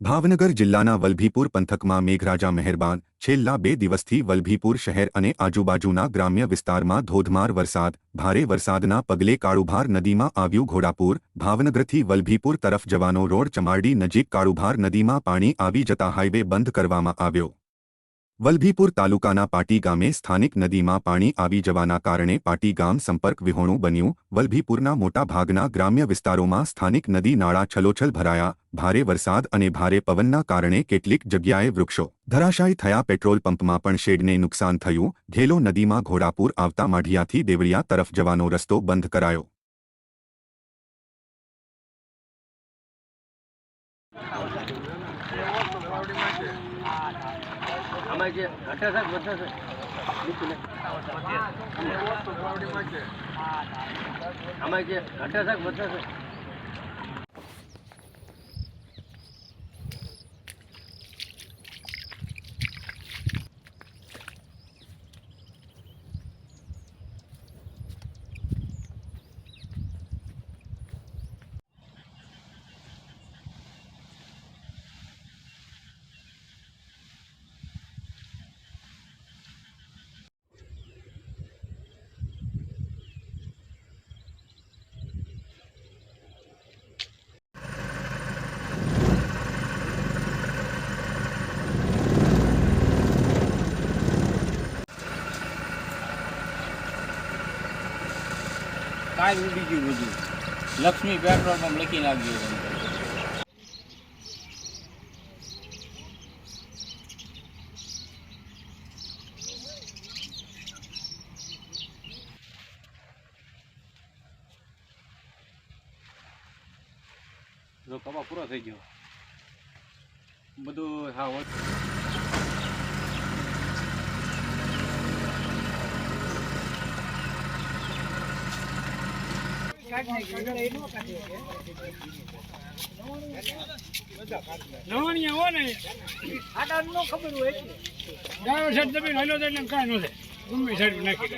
ભાવનગર જિલ્લાના વલભીપુર પંથકમાં મેઘરાજા મહેરબાન છેલ્લા 2 દિવસથી વલભીપુર શહેર અને આજુબાજુના ગ્રામ્ય વિસ્તારમાં ધોધમાર વરસાદ ભારે વરસાદના પગલે કાળુભાર નદીમાં આવ્યું ઘોડાપૂર ભાવનગરથી વલભીપુર તરફ જવાનો રોડ ચમારડી નજીક કાળુભાર નદીમાં પાણી આવી જતા હાઈવે બંધ કરવામાં આવ્યો। વલભીપુર તાલુકાના પાટી ગામે સ્થાનિક નદીમાં પાણી આવી જવાના કારણે પાટી ગામ સંપર્ક વિહોણું બન્યું। વલભીપુરના મોટા ભાગના ગ્રામ્ય વિસ્તારોમાં સ્થાનિક નદી નાળા છલોછલ ભરાયા। ભારે વરસાદ અને ભારે પવનના કારણે કેટલીક જગ્યાએ વૃક્ષો ધરાશાયી થયા। પેટ્રોલ પંપમાં પણ શેડને નુકસાન થયું। ઢેલો નદીમાં ઘોડાપૂર આવતા માઢિયાથી દેવળિયા તરફ જવાનો રસ્તો બંધ કરાયો। કાલ ઉડી ગયું બધું। લક્ષ્મી પેટ્રોલ પંપ લખી નાખ્યું। જો કપા પૂરો થઈ ગયો બધું। હા નવાણિયા હો ને આટા નો ખબર હોય ગાયો સાઈડ જમીન હલો તો કાંઈ ન થાય ગમે સાઈડ નાખી દે।